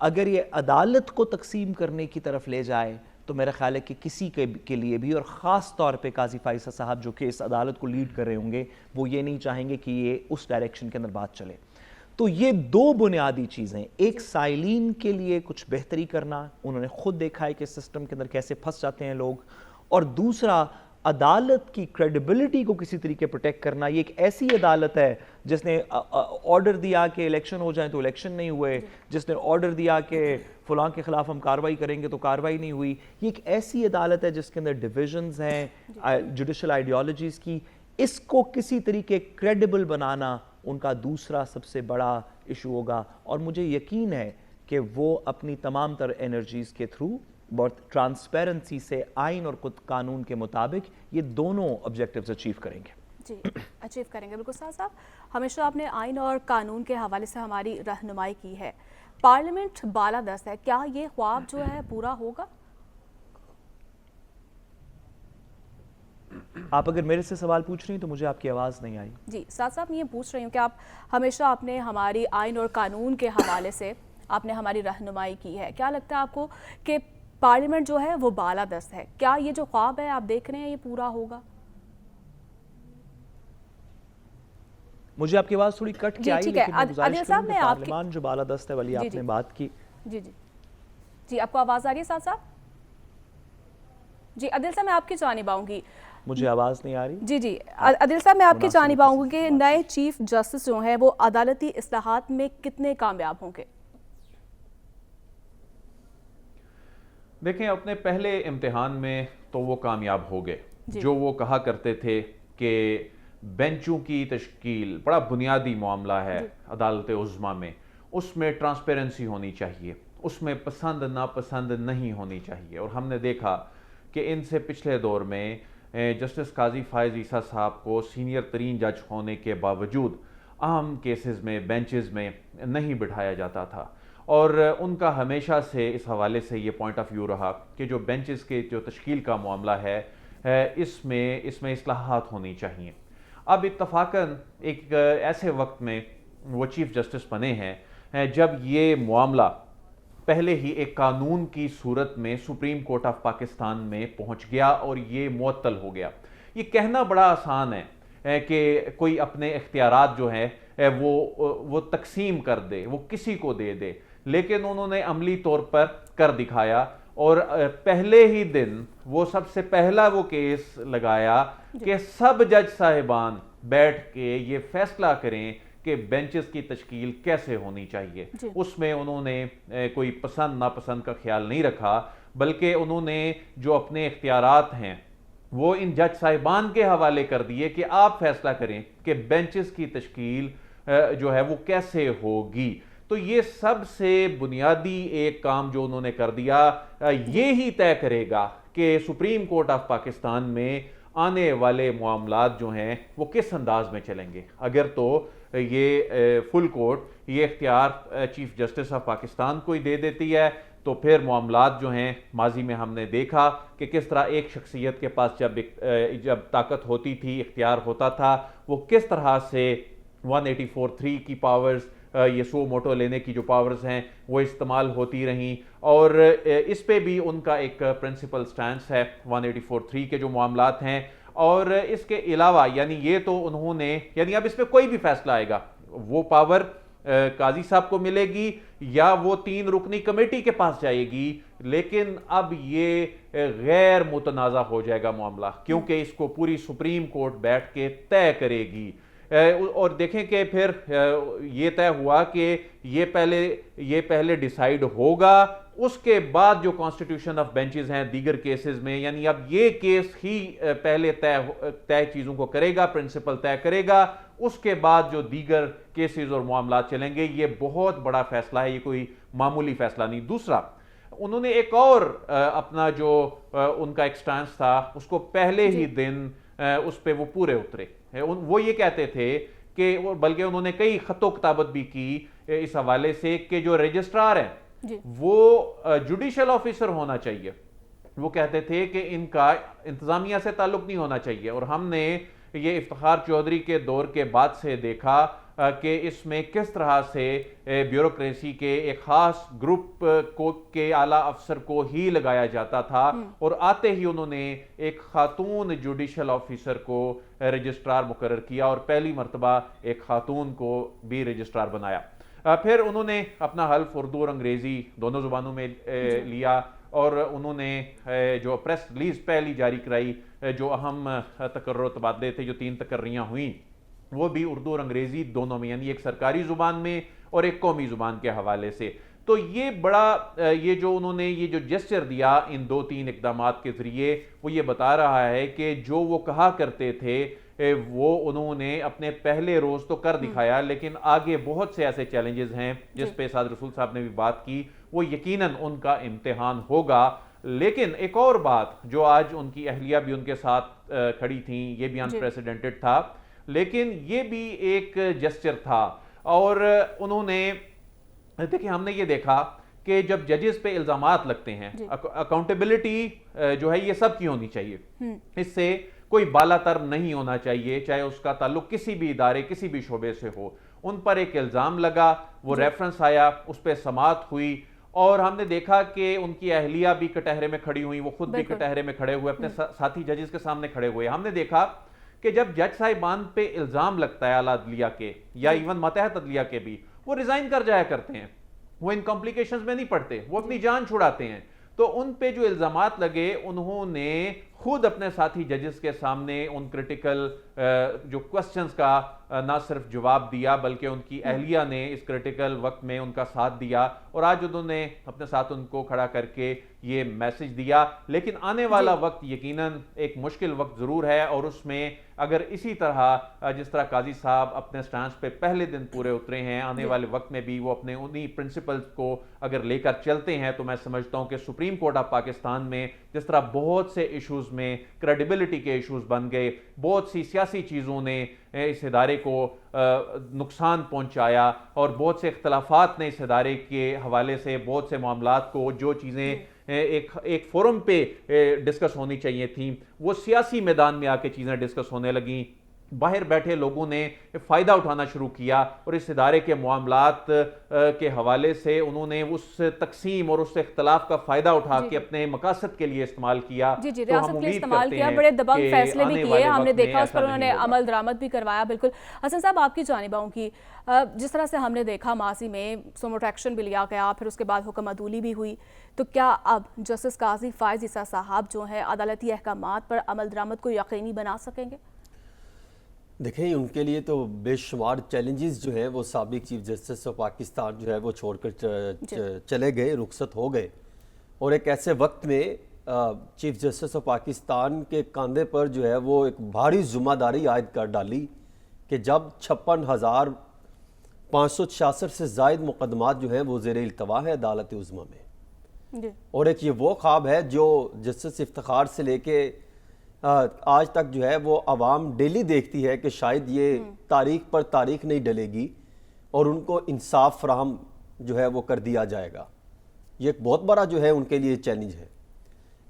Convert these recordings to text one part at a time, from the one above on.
اگر یہ عدالت کو تقسیم کرنے کی طرف لے جائے تو میرا خیال ہے کہ کسی کے لیے بھی، اور خاص طور پہ قاضی فائز صاحب جو کہ اس عدالت کو لیڈ کر رہے ہوں گے، وہ یہ نہیں چاہیں گے کہ یہ اس ڈائریکشن کے اندر بات چلے. تو یہ دو بنیادی چیزیں، ایک سائلین کے لیے کچھ بہتری کرنا، انہوں نے خود دیکھا ہے کہ سسٹم کے اندر کیسے پھنس جاتے ہیں لوگ، اور دوسرا عدالت کی کریڈیبلٹی کو کسی طریقے پروٹیکٹ کرنا. یہ ایک ایسی عدالت ہے جس نے آرڈر دیا کہ الیکشن ہو جائیں تو الیکشن نہیں ہوئے، جس نے آرڈر دیا کہ فلاں کے خلاف ہم کارروائی کریں گے تو کارروائی نہیں ہوئی. یہ ایک ایسی عدالت ہے جس کے اندر ڈویژنز ہیں جوڈیشل آئیڈیالوجیز کی. اس کو کسی طریقے کریڈیبل بنانا ان کا دوسرا سب سے بڑا ایشو ہوگا، اور مجھے یقین ہے کہ وہ اپنی تمام تر انرجیز کے تھرو بہت ٹرانسپیرنسی سے آئین اور قانون کے مطابق یہ دونوں آبجیکٹیوز اچیو کریں گے. جی اچیو کریں گے. بالکل صاحب، ہمیشہ آپ نے آئین اور قانون کے حوالے سے ہماری رہنمائی کی ہے. پارلیمنٹ بالادست ہے، کیا یہ خواب جو ہے پورا ہوگا؟ آپ اگر میرے سے سوال پوچھ رہی ہیں تو مجھے آپ کی آواز نہیں آئی. جی سعد صاحب، میں یہ پوچھ رہی ہوں کہ ہمیشہ آپ نے ہماری آئین اور قانون کے حوالے سے آپ نے ہماری رہنمائی کی ہے. کیا لگتا ہے آپ کو کہ پارلیمنٹ جو ہے وہ بالادست ہے، کیا یہ جو خواب ہے آپ دیکھ رہے ہیں یہ پورا ہوگا؟ مجھے آپ کی آواز تھوڑی کٹ کے آئی، لیکن میں گزارش کروں کہ پارلیمان جو بالادست ہے والی آپ نے بات کی. جی آپ کو آواز آ رہی ہے سعد صاحب؟ جی عادل صاحب، میں آپ کی جانب آؤں گی. مجھے آواز نہیں آ رہی. جی عادل صاحب، میں آپ کی جانب آؤں گی کہ نئے چیف جسٹس جو ہیں وہ عدالتی اصلاحات میں کتنے کامیاب ہوں گے؟ دیکھیں، اپنے پہلے امتحان میں تو وہ کامیاب ہو گئے. جو وہ کہا کرتے تھے کہ بینچوں کی تشکیل بڑا بنیادی معاملہ ہے عدالت عظمیٰ میں، اس میں ٹرانسپیرنسی ہونی چاہیے، اس میں پسند ناپسند نہیں ہونی چاہیے. اور ہم نے دیکھا کہ ان سے پچھلے دور میں جسٹس قاضی فائز عیسیٰ صاحب کو سینئر ترین جج ہونے کے باوجود اہم کیسز میں بینچز میں نہیں بٹھایا جاتا تھا. اور ان کا ہمیشہ سے اس حوالے سے یہ پوائنٹ آف ویو رہا کہ جو بینچز کے جو تشکیل کا معاملہ ہے اس میں اصلاحات ہونی چاہیے. اب اتفاقاً ایک ایسے وقت میں وہ چیف جسٹس بنے ہیں جب یہ معاملہ پہلے ہی ایک قانون کی صورت میں سپریم کورٹ آف پاکستان میں پہنچ گیا اور یہ معطل ہو گیا. یہ کہنا بڑا آسان ہے کہ کوئی اپنے اختیارات جو ہیں وہ تقسیم کر دے، وہ کسی کو دے دے، لیکن انہوں نے عملی طور پر کر دکھایا. اور پہلے ہی دن وہ سب سے پہلا وہ کیس لگایا کہ سب جج صاحبان بیٹھ کے یہ فیصلہ کریں کہ بینچز کی تشکیل کیسے ہونی چاہیے. اس میں انہوں نے کوئی پسند ناپسند کا خیال نہیں رکھا، بلکہ انہوں نے جو اپنے اختیارات ہیں وہ ان جج صاحبان کے حوالے کر دیے کہ آپ فیصلہ کریں کہ بینچز کی تشکیل جو ہے وہ کیسے ہوگی. تو یہ سب سے بنیادی ایک کام جو انہوں نے کر دیا یہی طے کرے گا کہ سپریم کورٹ آف پاکستان میں آنے والے معاملات جو ہیں وہ کس انداز میں چلیں گے. اگر تو یہ فل کورٹ یہ اختیار چیف جسٹس آف پاکستان کو ہی دے دیتی ہے تو پھر معاملات جو ہیں ماضی میں ہم نے دیکھا کہ کس طرح ایک شخصیت کے پاس جب طاقت ہوتی تھی، اختیار ہوتا تھا، وہ کس طرح سے 184(3) کی پاورز، یہ سو موٹو لینے کی جو پاورز ہیں وہ استعمال ہوتی رہیں. اور اس پہ بھی ان کا ایک پرنسپل سٹانس ہے 184(3) کے جو معاملات ہیں. اور اس کے علاوہ یعنی یہ تو انہوں نے اب اس پہ کوئی بھی فیصلہ آئے گا وہ پاور قاضی صاحب کو ملے گی یا وہ 3 رکنی کمیٹی کے پاس جائے گی، لیکن اب یہ غیر متنازع ہو جائے گا معاملہ کیونکہ اس کو پوری سپریم کورٹ بیٹھ کے طے کرے گی. اور دیکھیں کہ پھر یہ طے ہوا کہ یہ پہلے ڈیسائیڈ ہوگا، اس کے بعد جو کانسٹیٹیوشن آف بینچز ہیں دیگر کیسز میں، یعنی اب یہ کیس ہی پہلے طے چیزوں کو کرے گا، پرنسپل طے کرے گا، اس کے بعد جو دیگر کیسز اور معاملات چلیں گے. یہ بہت بڑا فیصلہ ہے، یہ کوئی معمولی فیصلہ نہیں. دوسرا، انہوں نے ایک اور اپنا جو ان کا ایک سٹانس تھا اس کو پہلے ہی دن اس پہ وہ پورے اترے. وہ یہ کہتے تھے کہ بلکہ انہوں نے کئی خط و کتابت بھی کی اس حوالے سے کہ جو رجسٹرار ہیں وہ جوڈیشل آفیسر ہونا چاہیے. وہ کہتے تھے کہ ان کا انتظامیہ سے تعلق نہیں ہونا چاہیے. اور ہم نے یہ افتخار چودھری کے دور کے بعد سے دیکھا کہ اس میں کس طرح سے بیوروکریسی کے ایک خاص گروپ کو کے اعلیٰ افسر کو ہی لگایا جاتا تھا، اور آتے ہی انہوں نے ایک خاتون جوڈیشل آفیسر کو رجسٹرار مقرر کیا اور پہلی مرتبہ ایک خاتون کو بھی رجسٹرار بنایا۔ پھر انہوں نے اپنا حلف اردو اور انگریزی دونوں زبانوں میں لیا، اور انہوں نے جو پریس ریلیز پہلی جاری کرائی، جو اہم تقرر و تبادلے تھے، جو 3 تقرریاں ہوئیں، وہ بھی اردو اور انگریزی دونوں میں، یعنی ایک سرکاری زبان میں اور ایک قومی زبان کے حوالے سے۔ تو یہ بڑا یہ جو انہوں نے یہ جو جسچر دیا ان 2-3 اقدامات کے ذریعے، وہ یہ بتا رہا ہے کہ جو وہ کہا کرتے تھے وہ انہوں نے اپنے پہلے روز تو کر دکھایا، لیکن آگے بہت سے ایسے چیلنجز ہیں جس پہ سعد رسول صاحب نے بھی بات کی، وہ یقیناً ان کا امتحان ہوگا۔ لیکن ایک اور بات جو آج ان کی اہلیہ بھی ان کے ساتھ کھڑی تھیں، یہ بھی انپریسیڈنٹڈ تھا، لیکن یہ بھی ایک جسچر تھا، اور انہوں نے دیکھیں، ہم نے یہ دیکھا کہ جب ججز پہ الزامات لگتے ہیں، اکاؤنٹیبلٹی جو ہے یہ سب کی ہونی چاہیے، اس سے کوئی بالا تر نہیں ہونا چاہیے، چاہے اس کا تعلق کسی بھی ادارے کسی بھی شعبے سے ہو۔ ان پر ایک الزام لگا، وہ ریفرنس آیا، اس پہ سماعت ہوئی، اور ہم نے دیکھا کہ ان کی اہلیہ بھی کٹہرے میں کھڑی ہوئی، وہ خود بھی کٹہرے میں کھڑے ہوئے، اپنے ساتھی ججز کے سامنے کھڑے ہوئے۔ ہم نے دیکھا کہ جب جج صاحبان پہ الزام لگتا ہے اعلیٰ عدلیہ کے یا ایون ماتحت عدلیہ کے بھی، وہ ریزائن کر جایا کرتے ہیں، وہ ان کمپلیکیشنز میں نہیں پڑتے، وہ اپنی جان چھڑاتے ہیں۔ تو ان پہ جو الزامات لگے، انہوں نے خود اپنے ساتھی ججز کے سامنے ان کرٹیکل جو کوسچنز کا نہ صرف جواب دیا، بلکہ ان کی اہلیہ نے اس کرٹیکل وقت میں ان کا ساتھ دیا، اور آج انہوں نے اپنے ساتھ ان کو کھڑا کر کے یہ میسج دیا۔ لیکن آنے والا وقت یقیناً ایک مشکل وقت ضرور ہے، اور اس میں اگر اسی طرح جس طرح قاضی صاحب اپنے سٹانس پہ پہلے دن پورے اترے ہیں، آنے والے وقت میں بھی وہ اپنے انہی پرنسپلز کو اگر لے کر چلتے ہیں، تو میں سمجھتا ہوں کہ سپریم کورٹ آف پاکستان میں جس طرح بہت سے ایشوز میں کریڈیبلٹی کے ایشوز بن گئے، بہت سی سیاسی چیزوں نے اس ادارے کو نقصان پہنچایا، اور بہت سے اختلافات نے اس ادارے کے حوالے سے بہت سے معاملات کو، جو چیزیں ایک فورم پہ ڈسکس ہونی چاہیے تھیں، وہ سیاسی میدان میں آ کے چیزیں ڈسکس ہونے لگیں۔ باہر بیٹھے لوگوں نے فائدہ اٹھانا شروع کیا، اور اس ادارے کے معاملات کے حوالے سے انہوں نے اس تقسیم اور اس اختلاف کا فائدہ اٹھا کے اپنے مقاصد کے لیے استعمال کیا۔ ریاست کے لیے استعمال کیا، بڑے دبنگ فیصلے بھی کیے، ہم نے دیکھا اس پر انہوں نے عمل درآمد بھی کروایا۔ بالکل حسن صاحب، آپ کی جانب آؤں کی، جس طرح سے ہم نے دیکھا ماضی میں سوموٹ ایکشن بھی لیا گیا، پھر اس کے بعد حکم عدولی بھی ہوئی، تو کیا اب جسٹس قاضی فائز عیسیٰ صاحب جو ہیں عدالتی احکامات پر عمل درآمد کو یقینی بنا سکیں گے؟ دیکھیں، ان کے لیے تو بے شمار چیلنجز جو ہیں وہ سابق چیف جسٹس آف پاکستان جو ہے وہ چھوڑ کر چلے گئے، رخصت ہو گئے، اور ایک ایسے وقت میں چیف جسٹس آف پاکستان کے کاندھے پر جو ہے وہ ایک بھاری ذمہ داری عائد کر ڈالی کہ جب 56,566 سے زائد مقدمات جو ہیں وہ زیر التوا ہے عدالت عظمیٰ میں، اور ایک یہ وہ خواب ہے جو جسٹس افتخار سے لے کے آج تک جو ہے وہ عوام ڈیلی دیکھتی ہے کہ شاید یہ تاریخ پر تاریخ نہیں ڈلے گی اور ان کو انصاف فراہم جو ہے وہ کر دیا جائے گا۔ یہ ایک بہت بڑا جو ہے ان کے لیے چیلنج ہے۔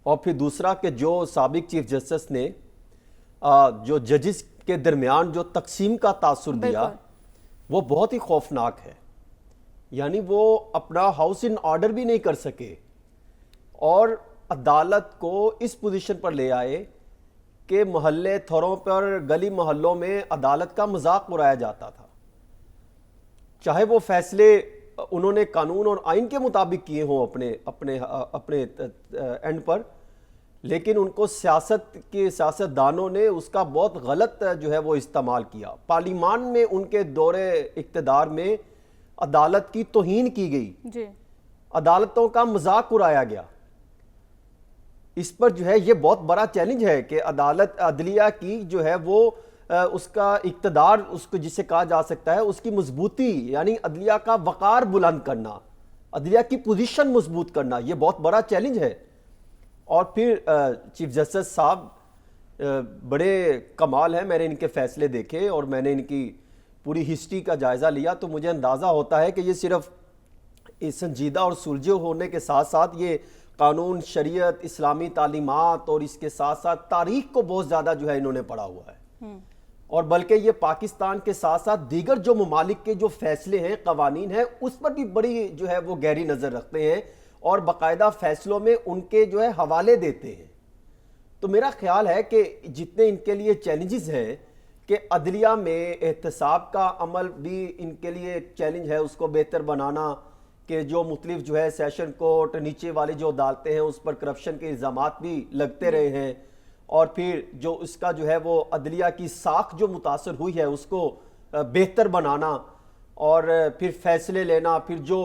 اور پھر دوسرا کہ جو سابق چیف جسٹس نے جو ججز کے درمیان جو تقسیم کا تاثر دیا، وہ بہت ہی خوفناک ہے۔ یعنی وہ اپنا ہاؤس ان آرڈر بھی نہیں کر سکے، اور عدالت کو اس پوزیشن پر لے آئے کہ محلے تھروں پر، گلی محلوں میں عدالت کا مذاق اڑایا جاتا تھا، چاہے وہ فیصلے انہوں نے قانون اور آئین کے مطابق کیے ہوں اپنے اینڈ پر، لیکن ان کو سیاستدانوں نے اس کا بہت غلط جو ہے وہ استعمال کیا۔ پارلیمان میں ان کے دور اقتدار میں عدالت کی توہین کی گئی، عدالتوں کا مذاق اڑایا گیا۔ اس پر جو ہے یہ بہت بڑا چیلنج ہے کہ عدالت عدلیہ کی جو ہے وہ اس کا اقتدار، اس کو جسے کہا جا سکتا ہے اس کی مضبوطی، یعنی عدلیہ کا وقار بلند کرنا، عدلیہ کی پوزیشن مضبوط کرنا، یہ بہت بڑا چیلنج ہے۔ اور پھر چیف جسٹس صاحب بڑے کمال ہیں، میں نے ان کے فیصلے دیکھے اور میں نے ان کی پوری ہسٹری کا جائزہ لیا، تو مجھے اندازہ ہوتا ہے کہ یہ صرف سنجیدہ اور سلجھے ہونے کے ساتھ ساتھ یہ قانون، شریعت، اسلامی تعلیمات اور اس کے ساتھ ساتھ تاریخ کو بہت زیادہ جو ہے انہوں نے پڑھا ہوا ہے۔ اور بلکہ یہ پاکستان کے ساتھ ساتھ دیگر جو ممالک کے جو فیصلے ہیں، قوانین ہیں، اس پر بھی بڑی جو ہے وہ گہری نظر رکھتے ہیں اور باقاعدہ فیصلوں میں ان کے جو ہے حوالے دیتے ہیں۔ تو میرا خیال ہے کہ جتنے ان کے لیے چیلنجز ہیں کہ عدلیہ میں احتساب کا عمل بھی ان کے لیے ایک چیلنج ہے، اس کو بہتر بنانا، کہ جو مختلف جو ہے سیشن کورٹ، نیچے والی جو عدالتیں ہیں اس پر کرپشن کے الزامات بھی لگتے رہے ہیں، اور پھر جو اس کا جو ہے وہ عدلیہ کی ساکھ جو متاثر ہوئی ہے اس کو بہتر بنانا، اور پھر فیصلے لینا، پھر جو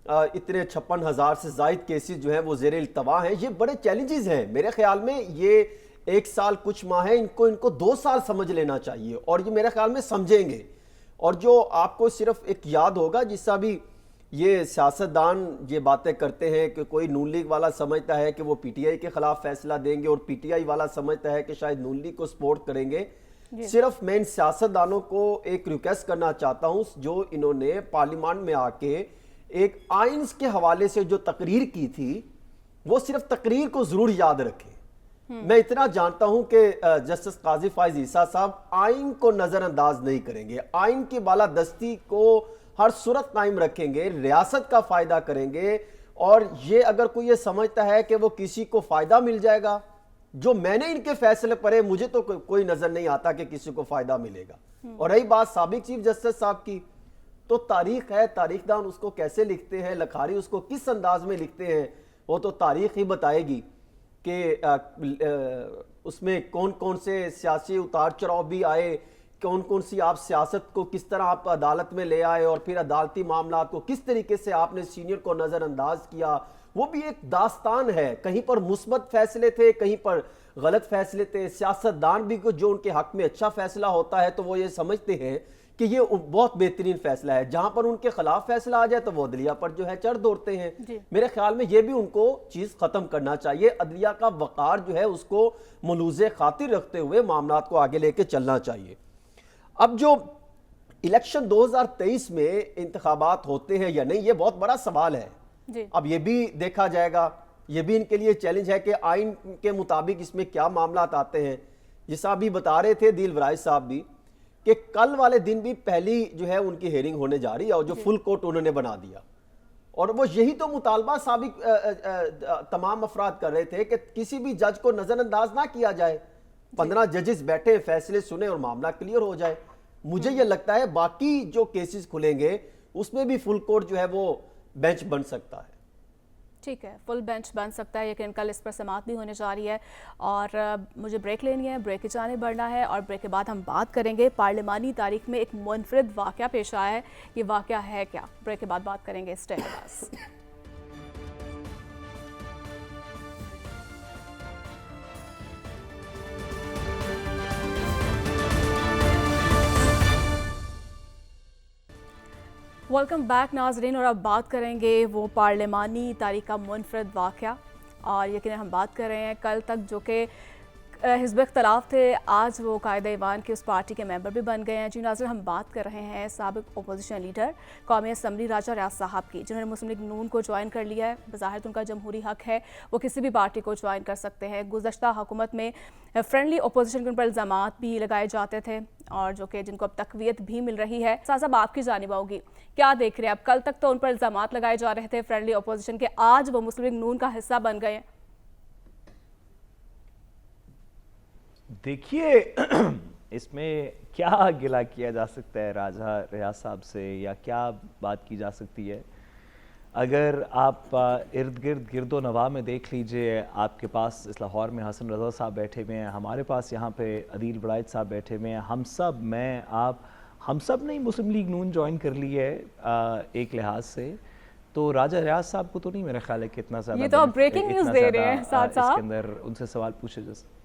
اتنے 56,000 سے زائد کیسز جو ہیں وہ زیر التوا ہیں، یہ بڑے چیلنجز ہیں۔ میرے خیال میں یہ 1 سال کچھ ماہ ہے، ان کو 2 سال سمجھ لینا چاہیے، اور یہ میرے خیال میں سمجھیں گے۔ اور جو آپ کو صرف ایک یاد ہوگا، جس سے بھی یہ سیاستدان یہ باتیں کرتے ہیں کہ کوئی نون لیگ والا سمجھتا ہے کہ وہ پی ٹی آئی کے خلاف فیصلہ دیں گے اور پی ٹی آئی والا سمجھتا ہے کہ شاید نون لیگ کو سپورٹ کریں گے، صرف میں ان سیاستدانوں کو ایک ریکویسٹ کرنا چاہتا ہوں، جو انہوں نے پارلیمان میں آ کے ایک آئین کے حوالے سے جو تقریر کی تھی، وہ صرف تقریر کو ضرور یاد رکھیں۔ میں اتنا جانتا ہوں کہ جسٹس قاضی فائز عیسیٰ صاحب آئین کو نظر انداز نہیں کریں گے، آئین کی بالادستی کو ہر صورت قائم رکھیں گے، ریاست کا فائدہ کریں گے، اور یہ اگر کوئی یہ سمجھتا ہے کہ وہ کسی کو فائدہ مل جائے گا، جو میں نے ان کے فیصلے پڑھے مجھے تو کوئی نظر نہیں آتا کہ کسی کو فائدہ ملے گا۔ اور رہی بات سابق چیف جسٹس صاحب کی، تو تاریخ ہے، تاریخ دان اس کو کیسے لکھتے ہیں، لکھاری اس کو کس انداز میں لکھتے ہیں، وہ تو تاریخ ہی بتائے گی کہ اس میں کون کون سے سیاسی اتار چڑھاؤ بھی آئے، کون کون سی آپ سیاست کو کس طرح آپ عدالت میں لے آئے، اور پھر عدالتی معاملات کو کس طریقے سے آپ نے سینئر کو نظر انداز کیا، وہ بھی ایک داستان ہے۔ کہیں پر مثبت فیصلے تھے، کہیں پر غلط فیصلے تھے، سیاستدان بھی جو ان کے حق میں اچھا فیصلہ ہوتا ہے تو وہ یہ سمجھتے ہیں کہ یہ بہت بہترین فیصلہ ہے، جہاں پر ان کے خلاف فیصلہ آ جائے تو وہ عدلیہ پر جو ہے چڑھ دوڑتے ہیں۔ میرے خیال میں یہ بھی ان کو چیز ختم کرنا چاہیے، عدلیہ کا وقار جو ہے اس کو ملوث خاطر رکھتے ہوئے معاملات کو آگے لے کے چلنا چاہیے۔ اب جو الیکشن 2023 میں انتخابات ہوتے ہیں یا نہیں، یہ بہت بڑا سوال ہے۔ اب یہ بھی دیکھا جائے گا، یہ بھی ان کے لیے چیلنج ہے کہ آئین کے مطابق اس میں کیا معاملات آتے ہیں۔ جیسا ابھی بتا رہے تھے دیل ورائے صاحب بھی کہ کل والے دن بھی پہلی جو ہے ان کی ہیئرنگ ہونے جا رہی ہے، اور جو فل کورٹ انہوں نے بنا دیا، اور وہ یہی تو مطالبہ سابق تمام افراد کر رہے تھے کہ کسی بھی جج کو نظر انداز نہ کیا جائے، 15 ججز بیٹھے، فیصلے سنیں اور معاملہ کلیئر ہو جائے۔ مجھے یہ لگتا ہے باقی جو کیسز کھلیں گے اس میں بھی فل کورٹ جو ہے وہ بینچ بن سکتا ہے۔ ٹھیک ہے، فل بینچ بن سکتا ہے، لیکن کل اس پر سماعت بھی ہونے جا رہی ہے، اور مجھے بریک لینی ہے، بریک کی جانب بڑھنا ہے، اور بریک کے بعد ہم بات کریں گے پارلیمانی تاریخ میں ایک منفرد واقعہ پیش آیا ہے، یہ واقعہ ہے کیا؟ بریک کے بعد بات کریں گے، stay with us. Welcome back ناظرین، اور اب بات کریں گے وہ پارلیمانی تاریخ کا منفرد واقعہ، اور یقیناً ہم بات کر رہے ہیں کل تک جو کہ حزب اختلاف تھے، آج وہ قائد ایوان کی اس پارٹی کے ممبر بھی بن گئے ہیں۔ جی ناظرین، ہم بات کر رہے ہیں سابق اپوزیشن لیڈر قومی اسمبلی راجہ ریاض صاحب کی، جنہوں نے مسلم لیگ نون کو جوائن کر لیا ہے۔ بظاہر ان کا جمہوری حق ہے، وہ کسی بھی پارٹی کو جوائن کر سکتے ہیں۔ گزشتہ حکومت میں فرینڈلی اپوزیشن کے ان پر الزامات بھی لگائے جاتے تھے، اور جو کہ جن کو اب تقویت بھی مل رہی ہے۔ صاحب آپ کی جانب آؤ گی، کیا دیکھ رہے ہیں؟ اب کل تک تو ان پر الزامات لگائے جا رہے تھے فرینڈلی اپوزیشن کے، آج وہ مسلم لیگ نون کا حصہ بن گئے ہیں۔ دیکھیے اس میں کیا گلہ کیا جا سکتا ہے راجہ ریاض صاحب سے، یا کیا بات کی جا سکتی ہے؟ اگر آپ ارد گرد و نواح میں دیکھ لیجئے، آپ کے پاس اس لاہور میں حسن رضا صاحب بیٹھے ہوئے ہیں، ہمارے پاس یہاں پہ عدیل ولایت صاحب بیٹھے ہوئے ہیں، ہم سب، میں، آپ، ہم سب نے مسلم لیگ نون جوائن کر لی ہے ایک لحاظ سے، تو راجہ ریاض صاحب کو تو نہیں میرا خیال ہے کہ اتنا زیادہ، یہ تو بریکنگ نیوز دے رہے ہیں ساتھ اس کے اندر ان سے سوال پوچھے جیسے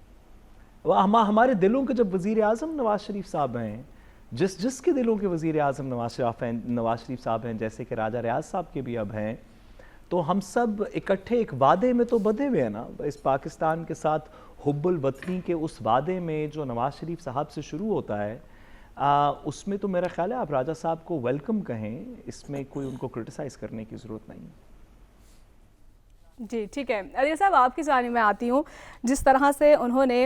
ہمارے دلوں کے جب وزیر اعظم نواز شریف صاحب ہیں، جس کے دلوں کے وزیر اعظم نواز شریف صاحب ہیں، جیسے کہ راجہ ریاض صاحب کے بھی اب ہیں، تو ہم سب اکٹھے ایک وعدے میں تو بدھے ہوئے ہیں نا، اس پاکستان کے ساتھ حب الوطنی کے اس وعدے میں جو نواز شریف صاحب سے شروع ہوتا ہے، اس میں تو میرا خیال ہے آپ راجہ صاحب کو ویلکم کہیں، اس میں کوئی ان کو کرٹیسائز کرنے کی ضرورت نہیں۔ جی ٹھیک ہے، عدیل صاحب آپ کی جانب میں آتی ہوں، جس طرح سے انہوں نے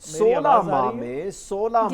16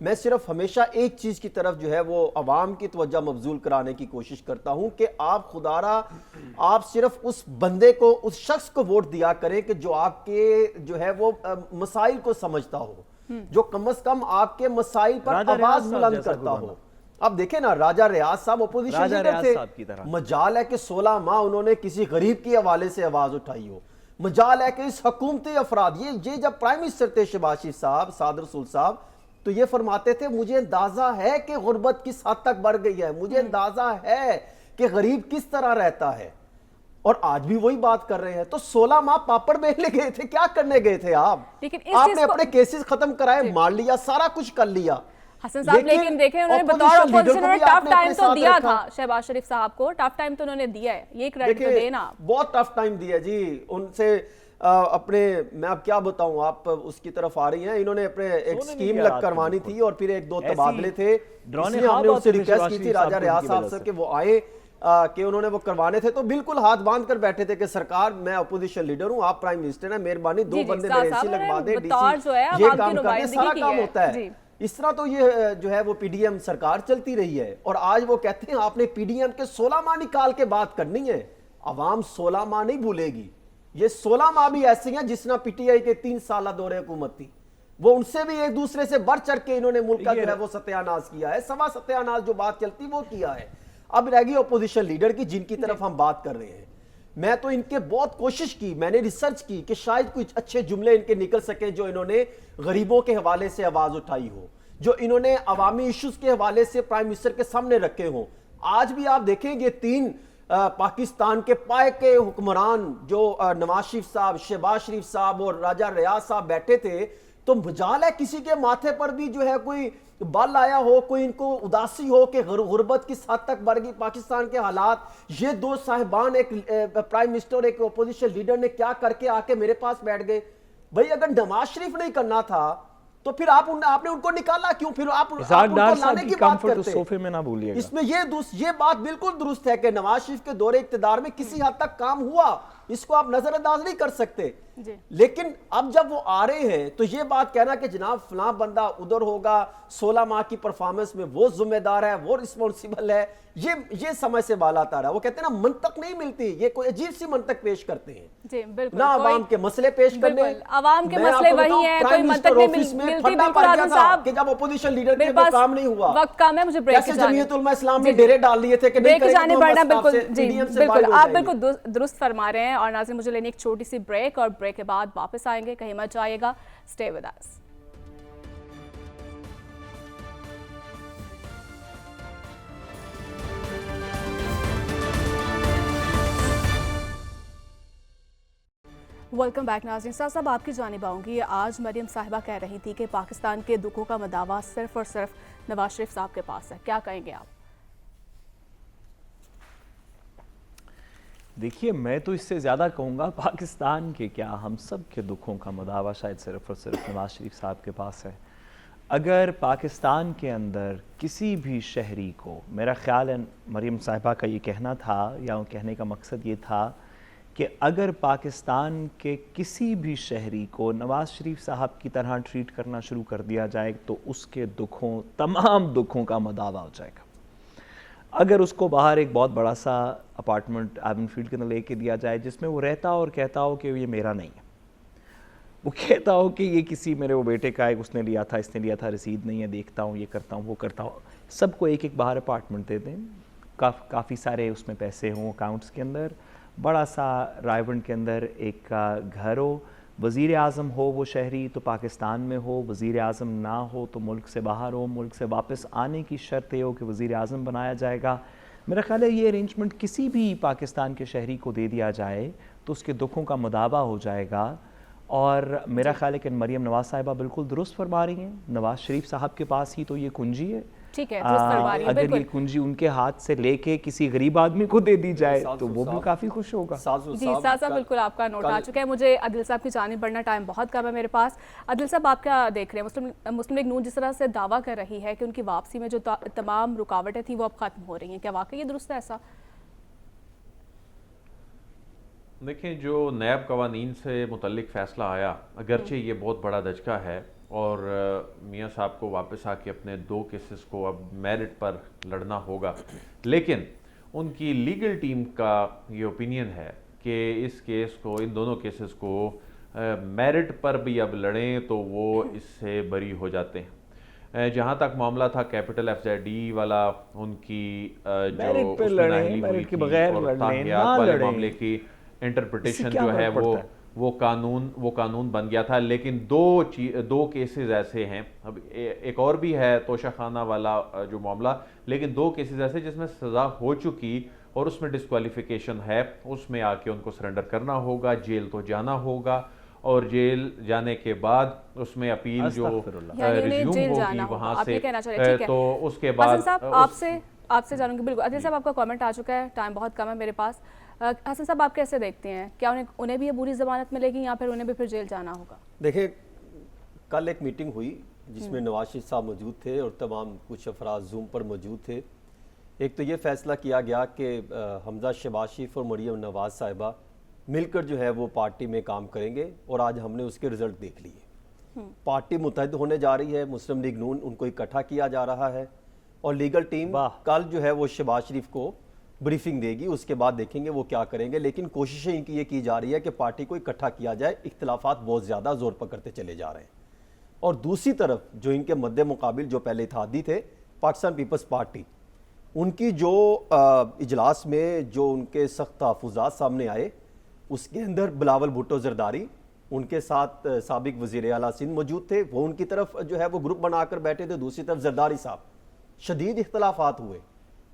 میں صرف ہمیشہ ایک چیز کی طرف جو ہے وہ عوام کی توجہ مبذول کرانے کی کوشش کرتا ہوں کہ آپ خدارا آپ صرف اس بندے کو اس شخص کو ووٹ دیا کریں کہ جو آپ کے جو ہے وہ مسائل کو سمجھتا ہو, جو کم از کم آپ کے مسائل پر آواز بلند کرتا ہو. اب دیکھیں نا راجہ ریاض صاحب اپوزیشن لیڈر تھے, مجال ہے کہ 16 ماہ انہوں نے کسی غریب کی حوالے سے آواز اٹھائی ہو, مجال ہے کہ اس حکومتی افراد یہ جب پرائم منسٹر تھے شہباز شریف صاحب, سعد رسول صاحب, تو یہ فرماتے تھے مجھے اندازہ ہے کہ غربت کس حد تک بڑھ گئی ہے, مجھے اندازہ ہے کہ غریب کس طرح رہتا ہے, اور آج بھی وہی بات کر رہے ہیں. تو 16 ماہ پاپڑ بیلنے گئے تھے, کیا کرنے گئے تھے آپ نے اپنے کیسز ختم کرائے, مار لیا, سارا کچھ کر لیا. حسن صاحب لیکن دیکھیں انہوں نے بطور اپوزیشن انہوں نے ٹف ٹائم تو دیا تھا شہباز شریف صاحب کو, ٹف ٹائم تو انہوں نے دیا ہے, یہ کریڈٹ تو دینا. بہت ٹف ٹائم دیا جی ان سے اپنے, میں اب کیا بتاؤں, آپ اس کی طرف آ رہی ہیں. انہوں نے اپنے ایک سکیم لگ کروانی تھی اور پھر 1-2 تبادلے تھے, اس لیے ہم نے ان سے ریکویسٹ کی تھی راجہ ریاض صاحب سے کہ وہ آئے, کہ انہوں نے وہ کروانے تھے. تو بالکل ہاتھ باندھ کر بیٹھے تھے کہ سرکار میں اپوزیشن لیڈر ہوں, آپ پرائم منسٹر ہیں, مہربانی 2 بندے میرے اسی لگوا دیں, ڈی سی یہ کام کرنے, سارا کام ہوتا ہے. اس طرح تو یہ جو ہے وہ پی ڈی ایم سرکار چلتی رہی ہے, اور آج وہ کہتے ہیں آپ نے پی ڈی ایم کے 16 ماہ نکال کے بات کرنی ہے. عوام 16 ماہ نہیں بھولے گی, یہ 16 ماہ بھی ایسے ہیں جس طرح پی ٹی آئی کے 3 سالہ دور حکومت تھی, وہ ان سے بھی ایک دوسرے سے بڑھ چڑھ کے انہوں نے ملک کا جو ہے وہ ستیاناز کیا ہے, سوا ستیاناز جو بات چلتی وہ کیا ہے. اب رہ گئی اپوزیشن لیڈر کی, جن کی طرف ہم بات کر رہے ہیں. میں تو ان کے بہت کوشش کی, میں نے ریسرچ کی کہ شاید کچھ اچھے جملے ان کے نکل سکیں جو انہوں نے غریبوں کے حوالے سے آواز اٹھائی ہو, جو انہوں نے عوامی ایشوز کے حوالے سے پرائم منسٹر کے سامنے رکھے ہوں. آج بھی آپ دیکھیں یہ 3 پاکستان کے پائے کے حکمران جو نواز شریف صاحب, شہباز شریف صاحب اور راجہ ریاض صاحب بیٹھے تھے, تو مجال ہے کسی کے ماتھے پر بھی جو ہے کوئی بال آیا ہو, کوئی ان کو اداسی ہو کہ غربت کس حد تک بڑھ گئی پاکستان کے حالات. یہ 2 صاحبان, ایک پرائم منسٹر اور ایک اپوزیشن لیڈر نے کیا کر کے آ کے میرے پاس بیٹھ گئے. بھئی اگر نواز شریف نہیں کرنا تھا تو پھر آپ نے ان کو نکالا کیوں, پھر آپ ان کو لانے کی بات کرتے. صوفے میں نہ بھولیے گا, اس میں یہ بات بالکل درست ہے کہ نواز شریف کے دور اقتدار میں کسی حد تک کام ہوا, اس کو آپ نظر انداز نہیں کر سکتے. لیکن اب جب وہ آ رہے ہیں تو یہ بات کہنا کہ جناب فلاں بندہ ادھر ہوگا, 16 ماہ کی پرفارمنس میں وہ ذمہ دار ہے, وہ رسپونسیبل ہے, یہ سمجھ سے بالا آتا رہا. وہ کہتے ہیں نا منطق نہیں ملتی, یہ کوئی عجیب سی منطق پیش کرتے ہیں. جی بالکل, نہ عوام کے مسئلے پیش کرنے, عوام کے مسئلے وہی ہیں, کوئی منطق نہیں ملتی. بالکل حسن صاحب کہ جب اپوزیشن لیڈر کے وہ کام نہیں ہوا, وقت کام ہے, مجھے بریک جیسے جمعیت علماء اسلام نے ڈیرے ڈال لیے تھے کہ نہیں کریں گے, بالکل جی بالکل آپ بالکل درست فرما رہے ہیں. اور ناظرین مجھے لینے ایک چھوٹی سی بریک, اور بریک کے بعد واپس آئیں گے, کہیں مت جائیے گا, stay with us. Welcome back ناظرین. صاحب آپ کی جانب آؤں گی. آج مریم صاحبہ کہہ رہی تھی کہ پاکستان کے دکھوں کا مداوا صرف اور صرف نواز شریف صاحب کے پاس ہے, کیا کہیں گے آپ؟ دیکھیے میں تو اس سے زیادہ کہوں گا پاکستان کے کیا, ہم سب کے دکھوں کا مداوا شاید صرف اور صرف نواز شریف صاحب کے پاس ہے. اگر پاکستان کے اندر کسی بھی شہری کو, میرا خیال ہے مریم صاحبہ کا یہ کہنا تھا یا کہنے کا مقصد یہ تھا کہ اگر پاکستان کے کسی بھی شہری کو نواز شریف صاحب کی طرح ٹریٹ کرنا شروع کر دیا جائے تو اس کے دکھوں, تمام دکھوں کا مداوا ہو جائے گا. اگر اس کو باہر ایک بہت بڑا سا اپارٹمنٹ ایون فیلڈ کے اندر لے کے دیا جائے جس میں وہ رہتا اور کہتا ہو کہ یہ میرا نہیں ہے, وہ کہتا ہو کہ یہ کسی میرے وہ بیٹے کا ہے, اس نے لیا تھا, اس نے لیا تھا, رسید نہیں ہے, دیکھتا ہوں, یہ کرتا ہوں, وہ کرتا ہوں, سب کو ایک ایک باہر اپارٹمنٹ دے دیں, کافی سارے اس میں پیسے ہوں اکاؤنٹس کے اندر, بڑا سا رائیونڈ کے اندر ایک گھر ہو, وزیر اعظم ہو وہ شہری تو پاکستان میں ہو, وزیر اعظم نہ ہو تو ملک سے باہر ہو, ملک سے واپس آنے کی شرط یہ ہو کہ وزیر اعظم بنایا جائے گا. میرا خیال ہے یہ ارینجمنٹ کسی بھی پاکستان کے شہری کو دے دیا جائے تو اس کے دکھوں کا مداوا ہو جائے گا. اور میرا خیال ہے کہ مریم نواز صاحبہ بالکل درست فرما رہی ہیں, نواز شریف صاحب کے پاس ہی تو یہ کنجی ہے. ٹھیک ہے, درست فرما رہی ہیں, اگر یہ کنجی ان کے ہاتھ سے لے کے کسی غریب آدمی کو دے دی جائے تو وہ بھی کافی خوش ہوگا. جی صاحب بالکل آپ کا نوٹ آ چکا ہے. مجھے عادل صاحب کی جانب بڑھنا, ٹائم بہت کم ہے میرے پاس. عادل صاحب آپ کیا دیکھ رہے ہیں, مسلم لیگ نون جس طرح سے دعویٰ کر رہی ہے کہ ان کی واپسی میں جو تمام رکاوٹیں تھیں وہ اب ختم ہو رہی ہیں, کیا واقعی یہ درست ہے ایسا؟ دیکھیں جو نیب قوانین سے متعلق فیصلہ آیا, اگرچہ یہ بہت بڑا دھچکا ہے اور میاں صاحب کو واپس آ کے اپنے 2 کیسز کو اب میرٹ پر لڑنا ہوگا، لیکن ان کی لیگل ٹیم کا یہ اوپینین ہے کہ اس کیس کو، ان دونوں کیسز کو میرٹ پر بھی اب لڑیں تو وہ اس سے بری ہو جاتے ہیں۔ جہاں تک معاملہ تھا کیپٹل ایف زیڈ ای والا، ان کی جو اس میں نااہلی ہوئی تھی اور تاحیات والے معاملے کی انٹرپریٹیشن جو ہے وہ قانون بن گیا تھا، لیکن 2 کیسز ایسے ہیں، اب ایک اور بھی ہے توشہ خانہ والا جو معاملہ، لیکن 2 کیسز ایسے جس میں سزا ہو چکی اور اس میں ڈسکوالیفیکیشن ہے، اس میں آ کے ان کو سرنڈر کرنا ہوگا، جیل تو جانا ہوگا، اور جیل جانے کے بعد اس میں اپیل جو ریزیوم ہوگی وہاں سے، تو اس کے بعد حسن صاحب آپ سے جانوں گی، بالکل عادل صاحب آپ کا کامنٹ آ چکا ہے، ٹائم بہت کم ہے میرے پاس۔ حسن صاحب آپ کیسے دیکھتے ہیں، کیا انہیں بھی عبوری ضمانت ملے گی یا پھر انہیں بھی پھر جیل جانا ہوگا؟ دیکھیں کل ایک میٹنگ ہوئی جس میں نواز شریف صاحب موجود تھے اور تمام کچھ افراد زوم پر موجود تھے۔ ایک تو یہ فیصلہ کیا گیا کہ حمزہ شہباز شریف اور مریم نواز صاحبہ مل کر جو ہے وہ پارٹی میں کام کریں گے، اور آج ہم نے اس کے رزلٹ دیکھ لیے۔ پارٹی متحد ہونے جا رہی ہے، مسلم لیگ نون ان کو اکٹھا کیا جا رہا ہے، اور لیگل ٹیم کل جو ہے وہ شہباز شریف کو بریفنگ دے گی، اس کے بعد دیکھیں گے وہ کیا کریں گے۔ لیکن کوششیں ان کی یہ کی جا رہی ہے کہ پارٹی کو اکٹھا کیا جائے، اختلافات بہت زیادہ زور پکڑتے چلے جا رہے ہیں۔ اور دوسری طرف جو ان کے مد مقابل جو پہلے اتحادی تھے، پاکستان پیپلز پارٹی، ان کی جو اجلاس میں جو ان کے سخت تحفظات سامنے آئے، اس کے اندر بلاول بھٹو زرداری، ان کے ساتھ سابق وزیر اعلیٰ سندھ موجود تھے، وہ ان کی طرف جو ہے وہ گروپ بنا کر بیٹھے تھے، دوسری طرف زرداری صاحب، شدید اختلافات ہوئے۔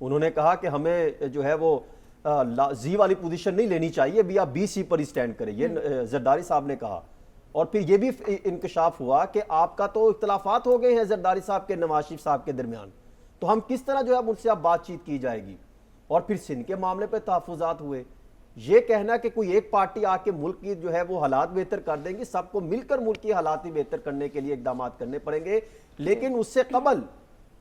انہوں نے کہا کہ ہمیں جو ہے وہ زی والی پوزیشن نہیں لینی چاہیے، بھی آپ بی سی پر ہی سٹینڈ کریں، یہ زرداری صاحب نے کہا۔ اور پھر یہ بھی انکشاف ہوا کہ آپ کا تو اختلافات ہو گئے ہیں زرداری صاحب کے نواز شریف صاحب کے درمیان، تو ہم کس طرح جو ہے ان سے اب بات چیت کی جائے گی۔ اور پھر سندھ کے معاملے پہ تحفظات ہوئے۔ یہ کہنا کہ کوئی ایک پارٹی آ کے ملک کی جو ہے وہ حالات بہتر کر دیں گی، سب کو مل کر ملک کی حالات بہتر کرنے کے لیے اقدامات کرنے پڑیں گے، لیکن اس سے قبل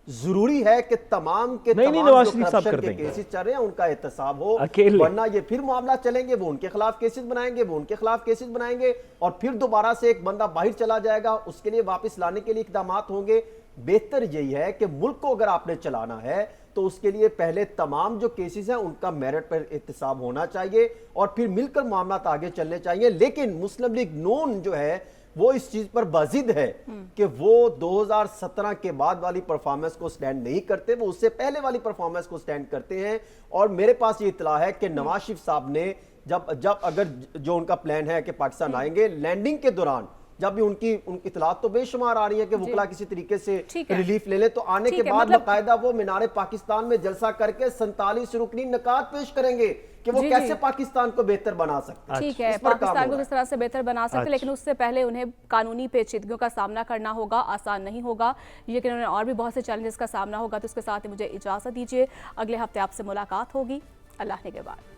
ضروری ہے کہ تمام کے تمام جو کرپشن کے کیسز چل رہے ہیں ان کا احتساب ہو، ورنہ یہ پھر معاملہ چلیں گے، وہ ان کے خلاف کیسز بنائیں گے، وہ ان کے خلاف کیسز بنائیں گے، اور پھر دوبارہ سے ایک بندہ باہر چلا جائے گا، اس کے لیے واپس لانے کے لیے اقدامات ہوں گے۔ بہتر یہی ہے کہ ملک کو اگر آپ نے چلانا ہے تو اس کے لیے پہلے تمام جو کیسز ہیں ان کا میرٹ پر احتساب ہونا چاہیے، اور پھر مل کر معاملات آگے چلنے چاہیے۔ لیکن مسلم لیگ نون جو ہے وہ اس چیز پر بازد ہے کہ وہ 2017 کے بعد والی پرفارمنس کو سٹینڈ نہیں کرتے، وہ اس سے پہلے والی پرفارمنس کو سٹینڈ کرتے ہیں۔ اور میرے پاس یہ اطلاع ہے کہ نواز شریف صاحب نے جب اگر جو ان کا پلان ہے کہ پاکستان آئیں گے، لینڈنگ کے دوران جب بھی ان کی اطلاعات تو بے شمار آ رہی ہے کہ وکلا کسی طریقے سے ریلیف لے لیں، تو آنے کے بعد باقاعدہ وہ مینار پاکستان میں جلسہ کر کے 47 رکنی نکات پیش کریں گے کہ وہ کیسے پاکستان کو بہتر بنا سکتے ہیں۔ ٹھیک ہے، پاکستان کو کس طرح سے بہتر بنا سکتے، لیکن اس سے پہلے انہیں قانونی پیچیدگیوں کا سامنا کرنا ہوگا، آسان نہیں ہوگا، لیکن انہیں اور بھی بہت سے چیلنجز کا سامنا ہوگا۔ تو اس کے ساتھ ہی مجھے اجازت دیجیے، اگلے ہفتے آپ سے ملاقات ہوگی، اللہ نے کے بعد۔